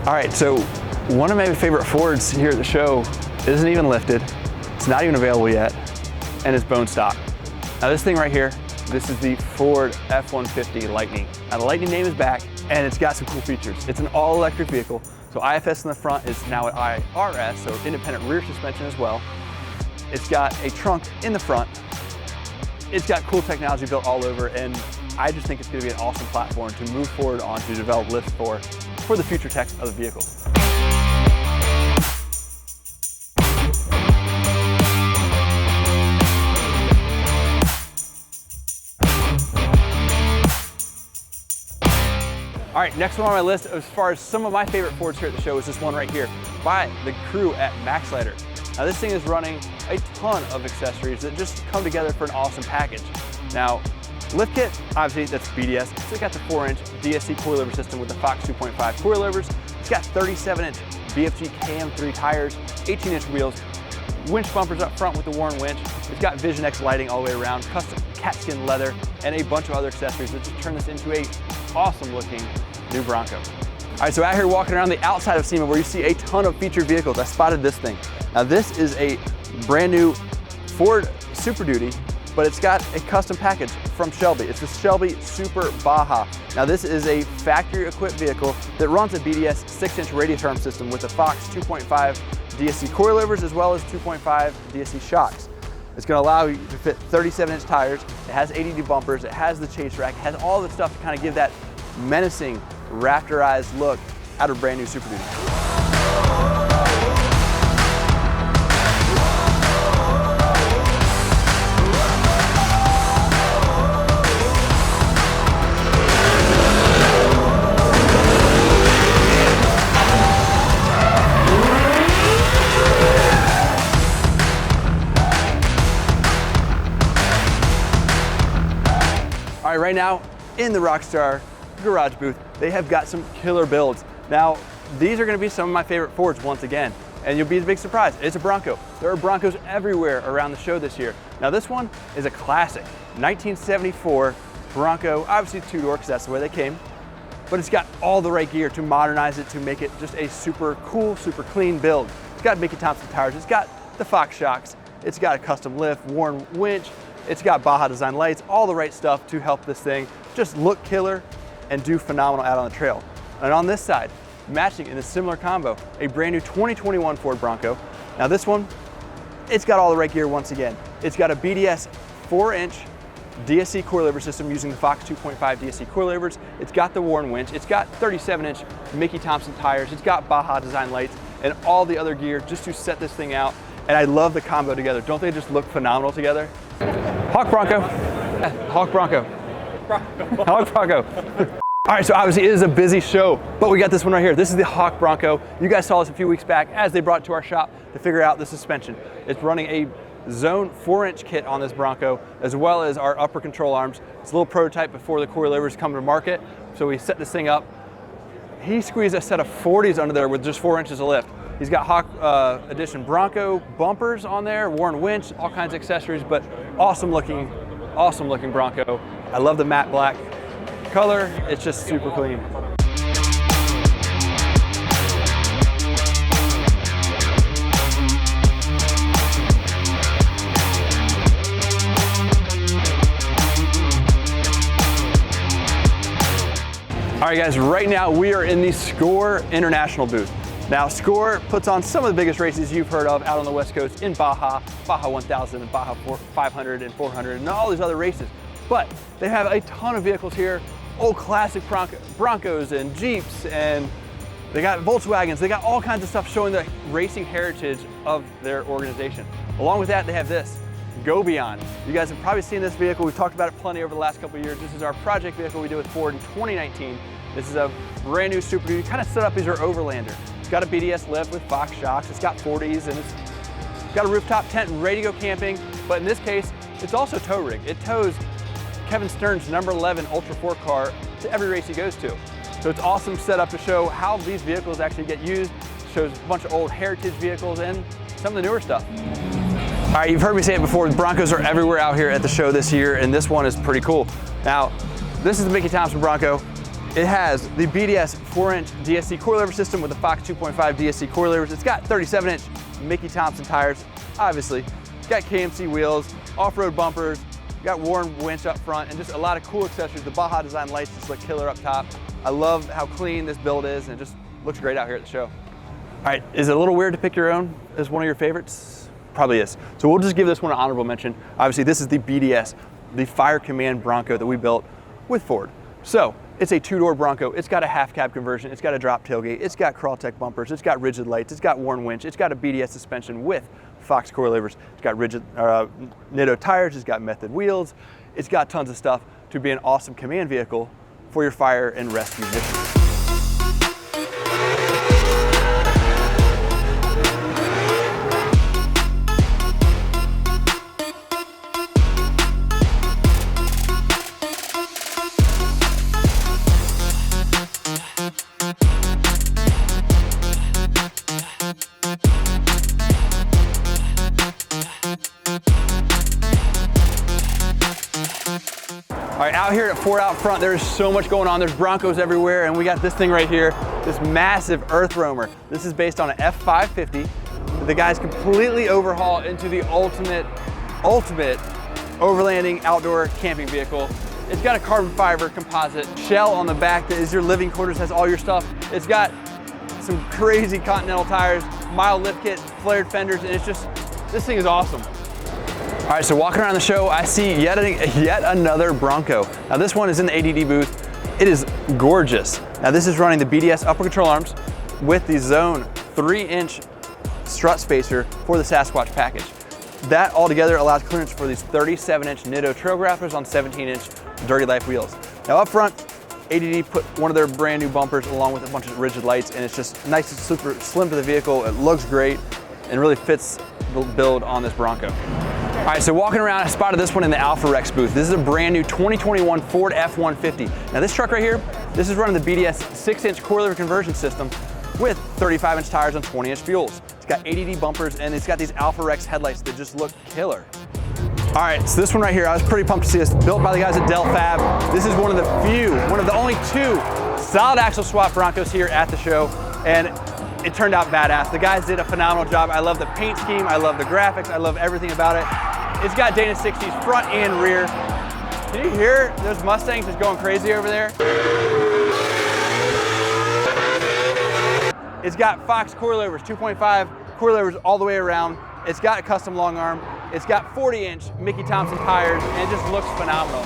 All right, so one of my favorite Fords here at the show isn't even lifted, it's not even available yet, and it's bone stock. Now this thing right here, this is the Ford F-150 Lightning. Now the Lightning name is back, and it's got some cool features. It's an all-electric vehicle, so IFS in the front is now at IRS, so independent rear suspension as well. It's got a trunk in the front. It's got cool technology built all over, and I just think it's going to be an awesome platform to move forward on to develop lifts for the future tech of the vehicle. All right, next one on my list as far as some of my favorite Fords here at the show is this one right here by the crew at MaxLighter. Now this thing is running a ton of accessories that just come together for an awesome package. Now, lift kit, obviously that's BDS. It's got the 4-inch DSC coilover system with the Fox 2.5 coilovers. It's got 37-inch BFG KM3 tires, 18-inch wheels, winch bumpers up front with the Warn winch. It's got Vision X lighting all the way around, custom cat skin leather, and a bunch of other accessories that just turn this into a awesome looking new Bronco. All right, so out here walking around the outside of SEMA where you see a ton of featured vehicles, I spotted this thing. Now this is a brand new Ford Super Duty, but it's got a custom package from Shelby. It's the Shelby Super Baja. Now this is a factory equipped vehicle that runs a BDS 6-inch radius arm system with the Fox 2.5 DSC coilovers as well as 2.5 DSC shocks. It's going to allow you to fit 37-inch tires. It has ADD bumpers. It has the chase rack. It has all the stuff to kind of give that menacing, raptorized look out of brand new Super Duty. All right, right now in the Rockstar garage booth, they have got some killer builds. Now, these are gonna be some of my favorite Fords once again, and you'll be a big surprise. It's a Bronco. There are Broncos everywhere around the show this year. Now this one is a classic, 1974 Bronco, obviously two-door because that's the way they came, but it's got all the right gear to modernize it, to make it just a super cool, super clean build. It's got Mickey Thompson tires, it's got the Fox shocks, it's got a custom lift, Warn winch, it's got Baja design lights, all the right stuff to help this thing just look killer and do phenomenal out on the trail. And on this side, matching in a similar combo, a brand new 2021 Ford Bronco. Now this one, it's got all the right gear once again. It's got a BDS 4-inch DSC coilover system using the Fox 2.5 DSC coilovers. It's got the Warn winch. It's got 37-inch Mickey Thompson tires. It's got Baja design lights and all the other gear just to set this thing out. And I love the combo together. Don't they just look phenomenal together? Hawk Bronco. Hawk Bronco. Hawk Bronco. All right, so obviously it is a busy show, but we got this one right here. This is the Hawk Bronco. You guys saw this a few weeks back as they brought it to our shop to figure out the suspension. It's running a Zone 4-inch kit on this Bronco, as well as our upper control arms. It's a little prototype before the coilovers come to market, so we set this thing up. He squeezed a set of 40s under there with just 4 inches of lift. He's got Hawk Edition Bronco bumpers on there, Warn winch, all kinds of accessories, but awesome looking Bronco. I love the matte black color. It's just super clean. All right guys, right now we are in the SCORE International booth. Now SCORE puts on some of the biggest races you've heard of out on the West Coast in Baja, Baja 1000 and Baja 500 and 400 and all these other races. But they have a ton of vehicles here, old classic Broncos and Jeeps, and they got Volkswagens, they got all kinds of stuff showing the racing heritage of their organization. Along with that, they have this, Go Beyond. You guys have probably seen this vehicle. We've talked about it plenty over the last couple of years. This is our project vehicle we did with Ford in 2019. This is a brand new Super Duty, kind of set up as your overlander. It's got a BDS lift with Fox shocks, it's got 40s, and it's got a rooftop tent and ready to go camping. But in this case, it's also tow rig. It tows Kevin Stern's number 11 Ultra 4 car to every race he goes to. So it's awesome set up to show how these vehicles actually get used. It shows a bunch of old heritage vehicles and some of the newer stuff. All right, you've heard me say it before, the Broncos are everywhere out here at the show this year, and this one is pretty cool. Now, this is the Mickey Thompson Bronco. It has the BDS 4-inch DSC coilover system with the Fox 2.5 DSC coilovers. It's got 37-inch Mickey Thompson tires, obviously. It's got KMC wheels, off-road bumpers, got Warren winch up front, and just a lot of cool accessories. The Baja design lights just look killer up top. I love how clean this build is, and it just looks great out here at the show. All right, is it a little weird to pick your own as one of your favorites? Probably is. So we'll just give this one an honorable mention. Obviously, this is the BDS, the Fire Command Bronco that we built with Ford. So it's a two-door Bronco. It's got a half cab conversion. It's got a drop tailgate. It's got Crawltech bumpers. It's got rigid lights. It's got Warren winch. It's got a BDS suspension with Fox coilovers. It's got rigid Nitto tires. It's got method wheels. It's got tons of stuff to be an awesome command vehicle for your fire and rescue missions. All right, out here at Ford out front, there's so much going on. There's Broncos everywhere, and we got this thing right here, this massive EarthRoamer. This is based on an F-550 that the guys completely overhaul into the ultimate overlanding outdoor camping vehicle. It's got a carbon fiber composite shell on the back that is your living quarters, has all your stuff. It's got some crazy Continental tires, mild lift kit, flared fenders, and it's just, this thing is awesome. All right, so walking around the show, I see yet another Bronco. Now this one is in the ADD booth. It is gorgeous. Now this is running the BDS upper control arms with the Zone 3-inch strut spacer for the Sasquatch package. That altogether allows clearance for these 37-inch Nitto trail grafters on 17-inch Dirty Life wheels. Now up front, ADD put one of their brand new bumpers along with a bunch of rigid lights, and it's just nice and super slim to the vehicle. It looks great and really fits the build on this Bronco. All right, so walking around, I spotted this one in the Alpha Rex booth. This is a brand new 2021 Ford F-150. Now this truck right here, this is running the BDS 6-inch coilover conversion system with 35-inch tires on 20-inch fuels. It's got ADD bumpers, and it's got these Alpha Rex headlights that just look killer. All right, so this one right here, I was pretty pumped to see this. Built by the guys at Del Fab. This is one of the only two solid axle swap Broncos here at the show, and it turned out badass. The guys did a phenomenal job. I love the paint scheme, I love the graphics, I love everything about it. It's got Dana 60s front and rear. Can you hear those Mustangs just going crazy over there? It's got Fox coilovers, 2.5 coilovers all the way around. It's got a custom long arm. It's got 40-inch Mickey Thompson tires, and it just looks phenomenal.